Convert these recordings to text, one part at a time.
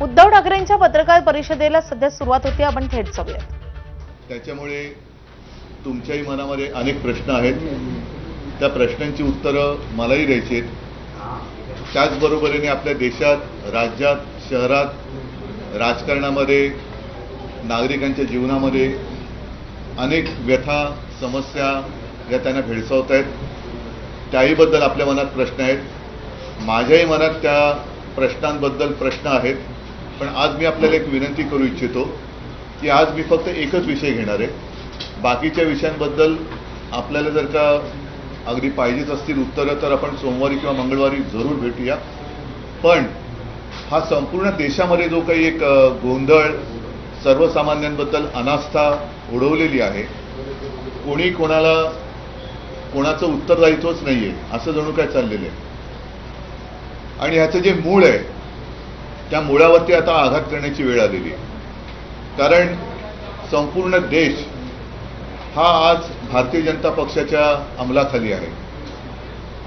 उद्धव ठाकरेंच्या पत्रकार परिषदेला सध्या सुरुवात होती, आपण थेट जाऊयात. त्याच्यामुळे तुमच्याही मनामध्ये अनेक प्रश्न आहेत, त्या प्रश्नांची उत्तरं मलाही द्यायची आहेत. त्याचबरोबरीने आपल्या देशात, राज्यात, शहरात, राजकारणामध्ये, नागरिकांच्या जीवनामध्ये अनेक व्यथा, समस्या या त्यांना भेडसावत आहेत. त्याहीबद्दल आपल्या मनात प्रश्न आहेत. माझ्याही मनात त्या प्रश्नांबद्दल प्रश्न आहेत. पण आज मी आपल्याला एक विनंती करू इच्छितो की आज मी फक्त एकच विषय घेणार आहे. बाकीच्या विषयांबद्दल आपल्याला जर का अगदी पाहिजेच असतील उत्तरं तर आपण सोमवारी किंवा मंगळवारी जरूर भेटूया. पण हा संपूर्ण देशामध्ये जो काही एक गोंधळ, सर्वसामान्यांबद्दल अनास्था उडवलेली आहे, कोणी कोणाचं उत्तरदायित्वच नाही आहे असं जणू काय चाललेलं आहे. आणि ह्याचं जे मूळ आहे त्या मुळावरती आता आघात करण्याची वेळ आलेली आहे. कारण संपूर्ण देश हा आज भारतीय जनता पक्षाच्या अंमलाखाली आहे.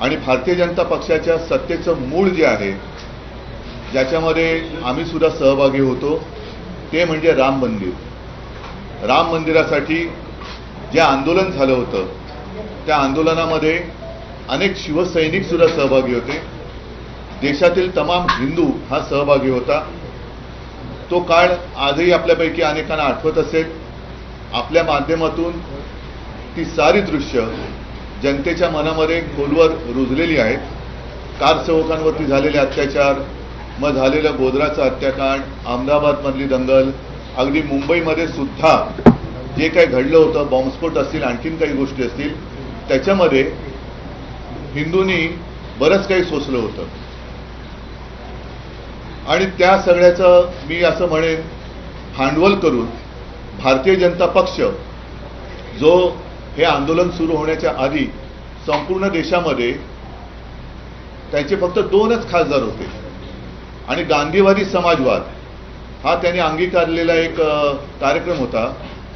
आणि भारतीय जनता पक्षाच्या सत्तेचं मूळ जे आहे, ज्याच्यामध्ये आम्ही सुद्धा सहभागी होतो, ते म्हणजे राम मंदिर. राम मंदिरासाठी जे आंदोलन झालं होतं त्या आंदोलनामध्ये अनेक शिवसैनिक सुद्धा सहभागी होते. देशातील तमाम हिंदू हा सहभागी होता. तो काळ आजही आपल्यापैकी अनेकांना आठवत असेल. आपल्या माध्यमातून ती सारी दृश्य जनतेच्या मनामध्ये खोलवर रुजलेली आहेत. कारसेवकांवरती झालेले अत्याचार, मग झालेलं गोधराचं हत्याकांड, अहमदाबादमधली दंगल, अगदी मुंबईमध्ये सुद्धा जे काही घडलं होतं, बॉम्बस्फोट असतील, आणखीन काही गोष्टी असतील, त्याच्यामध्ये हिंदूंनी बरंच काही सोसलं होतं. आणि त्या सगळ्याचं मी असं म्हणेन भांडवल करून भारतीय जनता पक्ष, जो हे आंदोलन सुरू होण्याच्या आधी संपूर्ण देशामध्ये त्यांचे फक्त 2च खासदार होते आणि गांधीवादी समाजवाद हा त्यांनी अंगीकारलेला एक कार्यक्रम होता.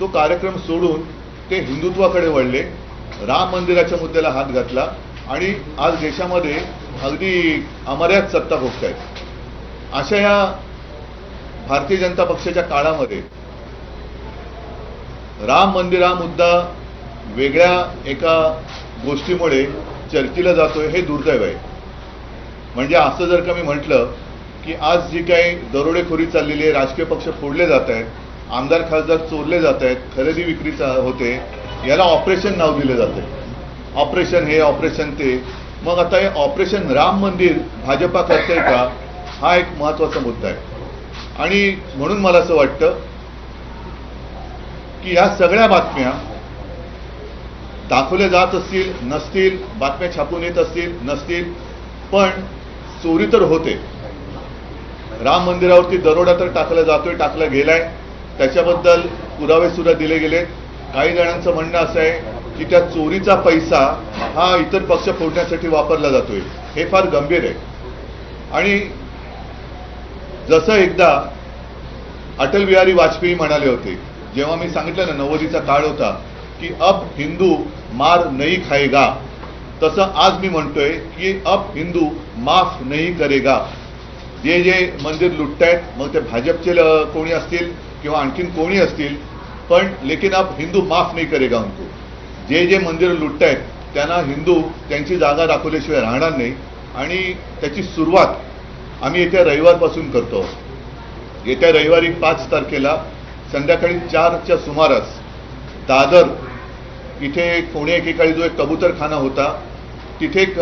तो कार्यक्रम सोडून ते हिंदुत्वाकडे वळले, राम मंदिराच्या मुद्द्याला हात घातला आणि आज देशामध्ये अगदी अमर्याद सत्ता भोगतायत. अशा या भारतीय जनता पक्षाच्या काळामध्ये राम मंदिर हा मुद्दा वेगळ्या एका गोष्टीमुळे चर्चेला जातोय, हे दुर्दैव आहे. म्हणजे असं जर का मी म्हटलं की आज जी काही दरोडेखोरी चाललेली आहे, राजकीय पक्ष फोडले जात आहेत, आमदार खासदार चोरले जात आहेत, खरेदी विक्री होते, याला ऑपरेशन नाव दिलं जाते. ऑपरेशन हे, ऑपरेशन ते. मग आता हे ऑपरेशन राम मंदिर भाजपा करतंय का, हा एक महत्वाचा मुद्दा आहे. आणि म्हणून मला असं वाटतं की या सगळ्या बातम्या दाखवल्या जात असतील, नसतील, बातम्या छापून येत असतील, नसतील, पण चोरी तर होते. राम मंदिरावरती दरोडा तर टाकला जातोय, टाकला गेलाय, त्याच्याबद्दल पुरावे सुद्धा दिले गेलेत. काही जणांचं म्हणणं असं आहे की त्या चोरीचा पैसा हा इतर पक्ष फोडण्यासाठी वापरला जातोय. हे फार गंभीर आहे. आणि जसं एकदा अटल बिहारी वाजपेयी म्हणाले होते, जेव्हा मी सांगितलं ना 90चा काळ होता, की अब हिंदू मार नहीं खाएगा, तसं आज मी म्हणतोय की अब हिंदू माफ नहीं करेगा. जे जे मंदिर लुटतायत, मग ते भाजपचे कोणी असतील किंवा आणखीन कोणी असतील, पण लेकिन अब हिंदू माफ नहीं करेगा उनको. जे जे मंदिर लुटतायत त्यांना हिंदू त्यांची जागा दाखवल्याशिवाय राहणार नाही. आणि त्याची सुरुवात आम्ही येत्या रविवारपासून करतो. येत्या रविवारी 5 तारखेला संध्याकाळी 4च्या सुमारास दादर इथे पुणे एकेकाळी जो एक कबूतरखाना होता, तिथे एक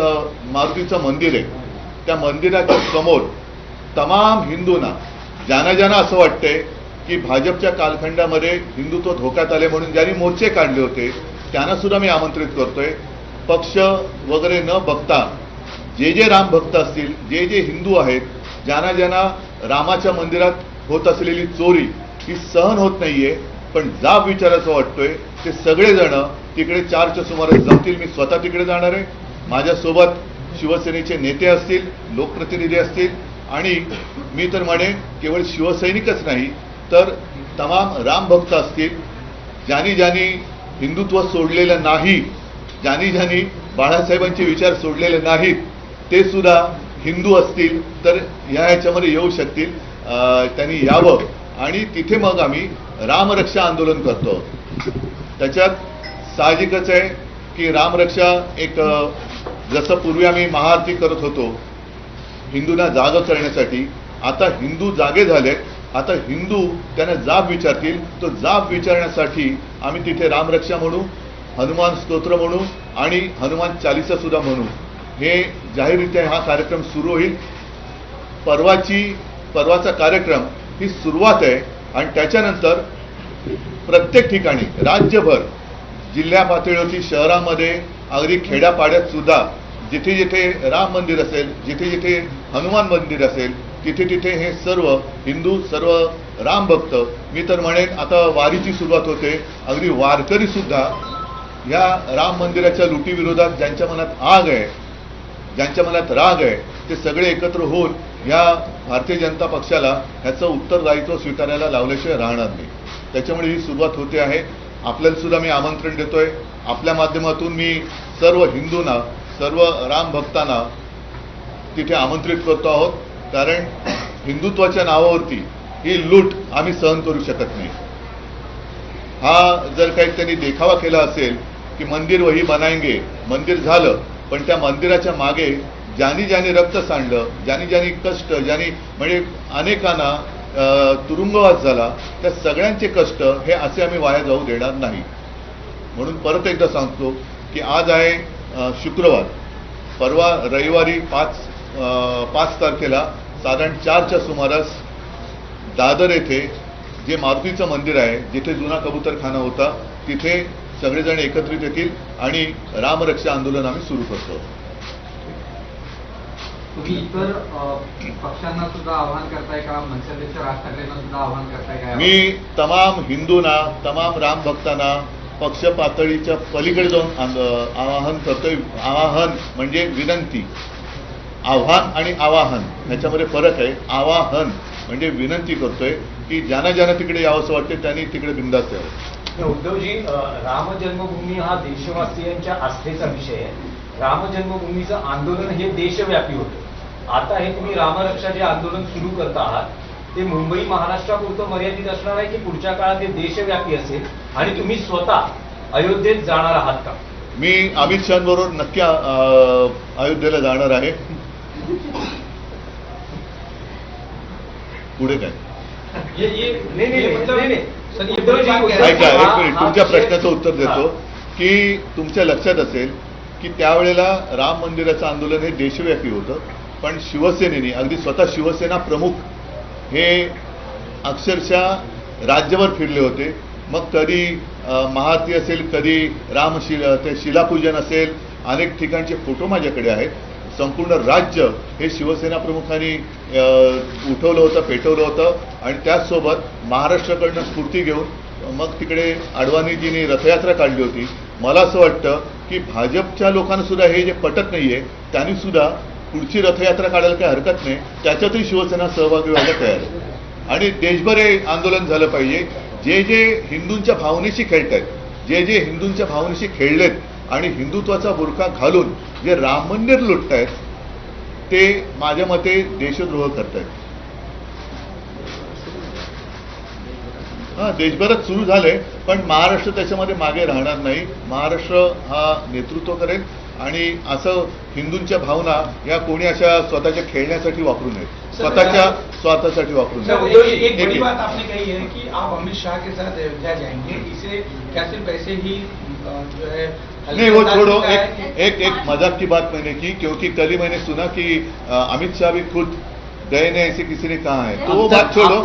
मारुतीचं मंदिर आहे. त्या मंदिराच्या समोर तमाम हिंदूंना, ज्यांना असं वाटतंय की भाजपच्या कालखंडामध्ये हिंदुत्व धोक्यात आले म्हणून ज्यांनी मोर्चे काढले होते, त्यांना सुद्धा मी आमंत्रित करतोय. पक्ष वगैरे न बघता जे जे राम भक्त असतील, जे जे हिंदू आहेत, ज्यांना रामाच्या मंदिरात होत असलेली चोरी ही सहन होत नाहीये, पण जाब विचारायचं वाटतोय, ते सगळेजण तिकडे 4च्या सुमारास जमतील. मी स्वतः तिकडे जाणार आहे. माझ्यासोबत शिवसेनेचे नेते असतील, लोकप्रतिनिधी असतील, आणि मी तर म्हणेन केवळ शिवसैनिकच नाही तर तमाम रामभक्त असतील. ज्यांनी हिंदुत्व सोडलेलं नाही, ज्यांनी बाळासाहेबांचे विचार सोडलेले नाहीत, ते सुद्धा हिंदू असतील तर ह्याच्यामध्ये येऊ शकतील. त्यांनी यावं आणि तिथे मग आम्ही रामरक्षा आंदोलन करतो. त्याच्यात साहजिकच आहे की रामरक्षा एक जसं पूर्वी आम्ही महाआरती करत होतो हिंदूंना जाग करण्यासाठी, आता हिंदू जागे झालेत. आता हिंदू त्यांना जाब विचारतील, तो जाब विचारण्यासाठी आम्ही तिथे रामरक्षा म्हणू, हनुमान स्तोत्र म्हणू आणि हनुमान चालिसा सुद्धा म्हणू. हे जाहीररित्या हा कार्यक्रम सुरू होईल. परवाचा कार्यक्रम ही सुरुवात आहे आणि त्याच्यानंतर प्रत्येक ठिकाणी राज्यभर जिल्हा पातळीवरती शहरामध्ये अगदी खेड्यापाड्यात सुद्धा जिथे जिथे राम मंदिर असेल, जिथे जिथे हनुमान मंदिर असेल, तिथे तिथे हे सर्व हिंदू, सर्व राम भक्त, मी तर म्हणेन आता वारीची सुरुवात होते, अगदी वारकरी सुद्धा या राम मंदिराच्या लुटीविरोधात ज्यांच्या मनात आग आहे, ज्यांच्या मनात राग आहे, ते सगळे एकत्र होऊन या भारतीय जनता पक्षाला ह्याचं उत्तरदायित्व स्वीकारायला लावल्याशिवाय राहणार नाही. त्याच्यामुळे ही सुरुवात होते आहे. आपल्याला सुद्धा मी आमंत्रण देतोय. आपल्या माध्यमातून मी सर्व हिंदूंना, सर्व राम भक्तांना तिथे आमंत्रित करतो आहोत. कारण हिंदुत्वाच्या नावावरती ही लूट आम्ही सहन करू शकत नाही. हा जर काही त्यांनी देखावा केला असेल की मंदिर वही बनाएंगे, मंदिर झालं, पण त्या मंदिराच्या मागे ज्यांनी ज्यांनी रक्त सांडलं, ज्यांनी ज्यांनी कष्ट, ज्यांनी म्हणजे अनेकांना तुरुंगवास झाला, त्या सगळ्यांचे कष्ट हे असे आम्ही वाया जाऊ देणार नाही. म्हणून परत एकदा सांगतो की आज आहे शुक्रवार, परवा रविवारी 5 तारखेला साधारण 4च्या सुमारास दादर येथे जे मारुतीचं मंदिर आहे, जिथे जुना कबूतरखाना होता, तिथे सगळेजण एकत्रित येतील आणि रामरक्षा आंदोलन आम्ही सुरू करतो. तुम्ही इतर पक्षांना सुद्धा आवाहन करताय का? मनसेअध्यक्ष राज ठाकरेंना सुद्धा आवाहन करताय का? मी तमाम हिंदूंना, तमाम राम भक्तांना पक्ष पातळीच्या पलीकडे जाऊन आवाहन करतोय. आवाहन म्हणजे विनंती. आव्हान आणि आवाहन ह्याच्यामध्ये फरक आहे. आवाहन म्हणजे विनंती करतोय की ज्यांना ज्यांना तिकडे यावंसं वाटते त्यांनी तिकडे बिंदास यावं. उद्धवजी, राम जन्मभूमी हा देशवासियांच्या आस्थेचा विषय आहे. राम जन्मभूमीचं आंदोलन हे देशव्यापी होतं. आता हे तुम्ही रामरक्षा जे आंदोलन सुरू करत आहात ते मुंबई महाराष्ट्रापुरतं मर्यादित असणार आहे की पुढच्या काळात ते देशव्यापी असेल आणि तुम्ही स्वतः अयोध्येत जाणार आहात का? मी अमित शहाबरोबर नक्की अयोध्येला जाणार आहे. पुढे काय ऐका, एक मिनिट तुमच्या प्रश्नाचं उत्तर देतो की तुमच्या लक्षात असेल की त्यावेळेला राम मंदिराचं आंदोलन हे देशव्यापी होतं, पण शिवसेनेने, अगदी स्वतः शिवसेना प्रमुख हे अक्षरशः राज्यभर फिरले होते. मग कधी महाआरती असेल, कधी ते शिलापूजन असेल, अनेक ठिकाणचे फोटो माझ्याकडे आहेत. संपूर्ण राज्य हे शिवसेना प्रमुखांनी उठवलं होतं, पेटवलं होतं आणि त्याचसोबत महाराष्ट्राकडनं स्फूर्ती घेऊन मग तिकडे अडवाणीजींनी रथयात्रा काढली होती. मला असं वाटतं की भाजपच्या लोकांना सुद्धा हे जे पटत नाहीये त्यांनी सुद्धा पुढची रथयात्रा काढायला काही हरकत नाही, त्याच्यातही शिवसेना सहभागी व्हायला तयार आहे. आणि देशभर हे आंदोलन झालं पाहिजे. जे जे हिंदूंच्या भावनेशी खेळत आहेत, जे जे हिंदूंच्या भावनेशी खेळलेत आणि हिंदुत्वाचा बुरखा घालून जे राम मंदिर लुटतायत ते माझ्या मते देशद्रोह करतायत. देशभरात सुरू झालंय, पण महाराष्ट्र त्याच्यामध्ये मागे राहणार नाही. महाराष्ट्र हा नेतृत्व करेल आणि असं हिंदूंच्या भावना या कोणी अशा स्वतःच्या खेळण्यासाठी वापरू नयेत, स्वतःच्या स्वार्थासाठी वापरू नयेत. एक बड़ी बात आपने कही है कि आप अमित शाह के साथ अयोध्या जाएंगे, इसे क्या सिर्फ ऐसे ही जो है नहीं वो छोड़ो. एक मजाक की बात मैंने की, क्योंकि कल ही मैंने सुना कि अमित शाह भी खुद गए ने, ऐसे किसी ने कहा है. तो वो बात छोड़ो.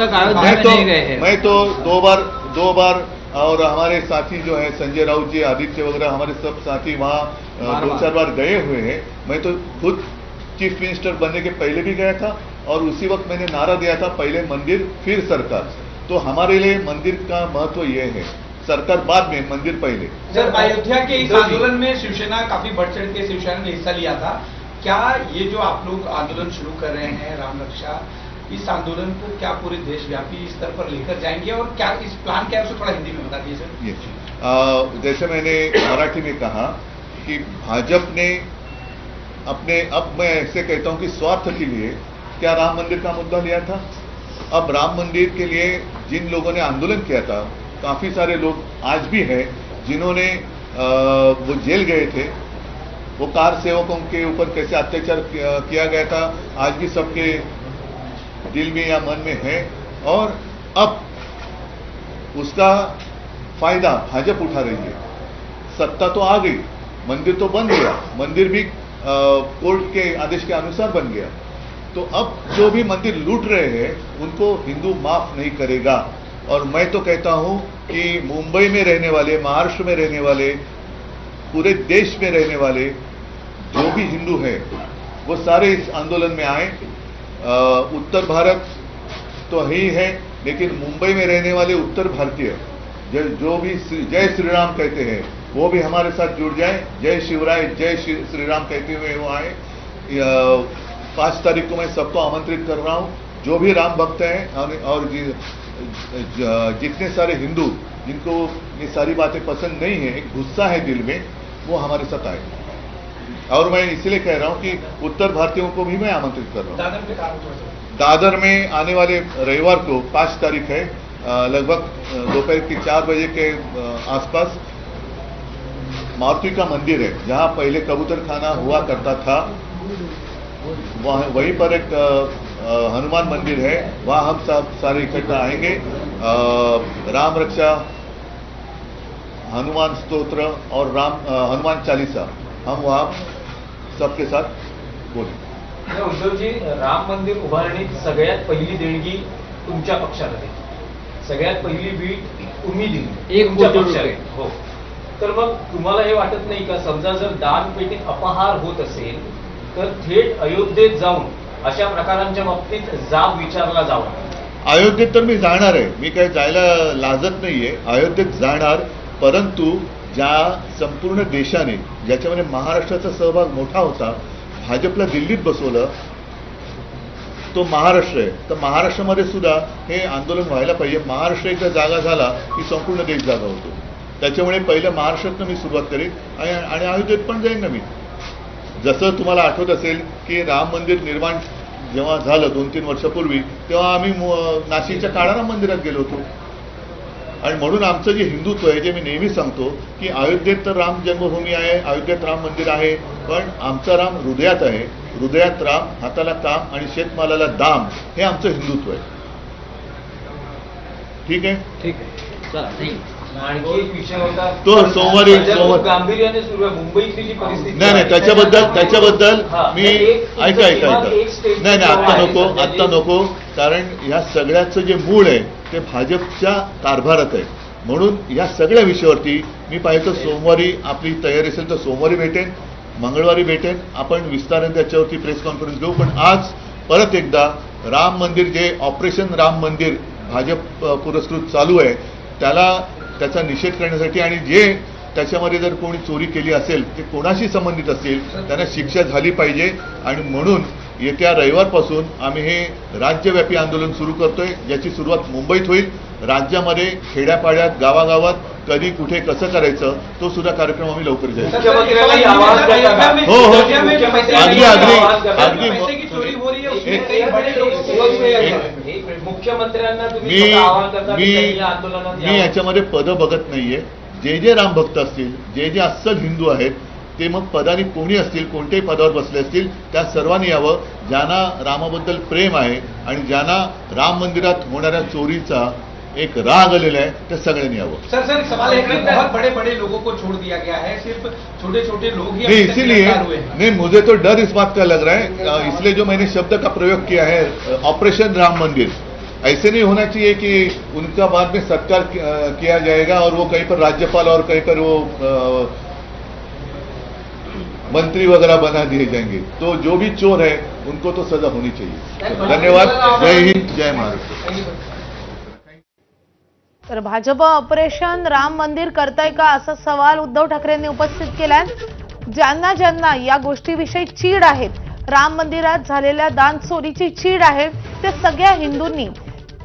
मैं तो दो बार और हमारे साथी जो है संजय राउत जी, आदित्य वगैरह, हमारे सब साथी वहाँ 2-4 बार गए हुए हैं. मैं तो खुद चीफ मिनिस्टर बनने के पहले भी गया था और उसी वक्त मैंने नारा दिया था, पहले मंदिर फिर सरकार. तो हमारे लिए मंदिर का महत्व ये है, सरकार बाद में, मंदिर पहले. सर, अयोध्या के इस आंदोलन में शिवसेना काफी बढ़ चढ़ के शिवसेना ने हिस्सा लिया था. क्या ये जो आप लोग आंदोलन शुरू कर रहे हैं राम रक्षा, इस आंदोलन को क्या पूरे देशव्यापी स्तर पर लेकर जाएंगे और क्या इस प्लान क्या है उसे थोड़ा हिंदी में बता दीजिए सर. ये जैसे मैंने मराठी में कहा कि भाजपा ने अपने, अब मैं ऐसे कहता हूं कि स्वार्थ के लिए क्या राम मंदिर का मुद्दा लिया था? अब राम मंदिर के लिए जिन लोगों ने आंदोलन किया था, काफी सारे लोग आज भी हैं जिन्होंने वो जेल गए थे, वो कार सेवकों के ऊपर कैसे अत्याचार किया गया था, आज भी सबके दिल में या मन में है। और अब उसका फायदा भाजपा उठा रही है। सत्ता तो आ गई, मंदिर तो बन गया, मंदिर भी कोर्ट के आदेश के अनुसार बन गया, तो अब जो भी मंदिर लूट रहे हैं उनको हिंदू माफ नहीं करेगा। और मैं तो कहता हूं कि मुंबई में रहने वाले, महाराष्ट्र में रहने वाले, पूरे देश में रहने वाले जो भी हिंदू हैं वो सारे इस आंदोलन में आए। उत्तर भारत तो ही है, लेकिन मुंबई में रहने वाले उत्तर भारतीय जो भी जय श्री राम कहते हैं वो भी हमारे साथ जुड़ जाए। जय शिवराय, जय श्री राम कहते हुए वो आए। 5 तारीख को मैं सबको आमंत्रित कर रहा हूं, जो भी राम भक्त हैं और जितने सारे हिंदू जिनको ये सारी बातें पसंद नहीं है, एक गुस्सा है दिल में, वो हमारे साथ आए। और मैं इसलिए कह रहा हूं कि उत्तर भारतीयों को भी मैं आमंत्रित कर रहा हूं। दादर में आने वाले रविवार को 5 तारीख है, लगभग दोपहर के 4 बजे के आसपास मारुति का मंदिर है, जहां पहले कबूतर खाना हुआ करता था, वहीं पर एक हनुमान मंदिर है, वहां हम सब सारे इकट्ठा आएंगे। राम रक्षा, हनुमान स्तोत्र और हनुमान चालीसा हम वहां सबके साथ बोलेंगे। उद्धवजी, राम मंदिर उभारणीत सगळ्यात पहिली देणगी तुमच्या पक्षाला दिली, सगळ्यात पहिली बीट तुम्ही दिली, एक तुमच्या पक्षाने. हो, तर मग तुम्हाला हे वाटत नाही का, समजा जर दानपेटीत अपहार होत असेल तर थेट अयोध्येत जाऊन अशा प्रकारांच्या बाबतीत जाब विचारला जावा? अयोध्येत तर मी जाणार आहे, मी काही जायला लाजत नाहीये, अयोध्येत जाणार. परंतु ज्या संपूर्ण देशाने, ज्याच्यामध्ये महाराष्ट्राचा सहभाग मोठा होता, भाजपला दिल्लीत बसवलं, तो महाराष्ट्र आहे. तर महाराष्ट्रामध्ये सुद्धा हे आंदोलन व्हायला पाहिजे. महाराष्ट्र एकदा जागा झाला की संपूर्ण देश जागा होतो. त्याच्यामुळे पहिलं महाराष्ट्रातनं मी सुरुवात करीन आणि अयोध्येत पण जाईन ना मी. जसं तुम्हाला आठवत असेल की राम मंदिर निर्माण जेव्हा झालं 2-3 वर्षापूर्वी, तेव्हा आम्ही नाशिकच्या काळाराम मंदिरात गेलो होतो. आणि म्हणून आमचं जे हिंदुत्व आहे, जे मी नेहमी सांगतो की अयोध्येत तर राम जन्मभूमी आहे, अयोध्येत राम मंदिर आहे, पण आमचा राम हृदयात आहे. हृदयात राम, हाताला काम आणि शेतमालाला दाम, हे आमचं हिंदुत्व आहे. ठीक आहे, ठीक आहे, चला थँक्यू. आणखी एक विषय होता तो सोमवारी गांभीर्याने सुरू आहे मुंबईतली जी परिस्थिती. नाही, त्याच्याबद्दल मी ऐका नाही, आत्ता नको, कारण या सगळ्याचं जे मूळ आहे ते भाजपच्या कारभारात आहे. म्हणून या सगळ्या विषयावरती मी पाहिजे सोमवारी आपली तयारी असेल तर सोमवारी भेटेन, मंगळवारी भेटेन, आपण विस्ताराने त्याच्यावरती प्रेस कॉन्फरन्स घेऊ. पण आज परत एकदा राम मंदिर, जे ऑपरेशन राम मंदिर भाजप पुरस्कृत चालू आहे, त्याचा निषेध करण्यासाठी, आणि जे त्याच्यामध्ये जर कोणी चोरी केली असेल, ते कोणाशी संबंधित असेल, त्यांना शिक्षा झाली पाहिजे. आणि म्हणून येत्या रविवारपासून आम्ही हे राज्यव्यापी आंदोलन सुरू करतोय, ज्याची सुरुवात मुंबईत होईल. राज्यामध्ये खेड्यापाड्यात, गावागावात कधी कुठे कसं करायचं, तो सुद्धा कार्यक्रम आम्ही लवकर जाईल. हो, अगदी मुख्यमंत्र्यांना मी याच्यामध्ये पदं बघत नाहीये. जे राम भक्त असतील, जे अस्सल हिंदू आहेत, ते मग पदानी कोणी असतील, कोणत्याही पदावर बसले असतील, त्या सर्वांनी यावं. ज्यांना रामाबद्दल प्रेम आहे आणि ज्यांना राम मंदिरात होणाऱ्या चोरीचा एक राग आलेला है, तो सगळ्यांनी यावं. सर सवाल है कि बहुत बड़े बड़े लोगों को छोड़ दिया गया है, सिर्फ छोटे छोटे लोग ही नहीं, इसीलिए नहीं, मुझे तो डर इस बात का लग रहा है, इसलिए जो मैंने शब्द का प्रयोग किया है, ऑपरेशन राम मंदिर, ऐसे नहीं होना चाहिए कि उनका बाद में सत्कार किया जाएगा और वो कहीं पर राज्यपाल और कहीं पर वो मंत्री वगैरह बना दिए जाएंगे. तो जो भी चोर है उनको तो सजा होनी चाहिए. धन्यवाद. जय हिंद, जय महाराष्ट्र. तर भाजप ऑपरेशन राम मंदिर करताय का, असा सवाल उद्धव ठाकरेंनी उपस्थित केलाय. ज्यांना या गोष्टीविषयी चीड आहे, राम मंदिरात झालेल्या दान चोरीची चीड आहे, ते सगळ्या हिंदूंनी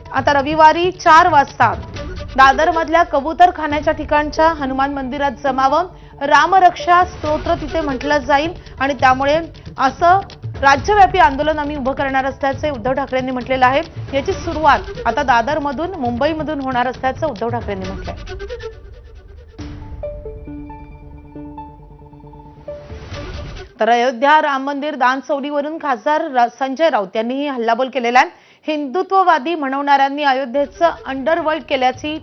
आता रविवारी 4 वाजता दादर मधल्या कबूतर खाण्याच्या ठिकाणच्या हनुमान मंदिरात जमावं. रामरक्षा स्तोत्र तिथे म्हटलं जाईल आणि त्यामुळे असं राज्यव्यापी आंदोलन आम्ही उभं करणार असल्याचे उद्धव ठाकरेंनी म्हटलेलं आहे. याची सुरुवात आता दादरमधून मुंबईमधून होणार असल्याचं उद्धव ठाकरेंनी म्हटलंय. तर अयोध्या राम मंदिर दानचौलीवरून खासदार संजय राऊत यांनीही हल्लाबोल केलेला आहे. हिंदुत्ववादी म्हणवणाऱ्यांनी अयोध्येचं अंडरवर्ल्ड केल्याची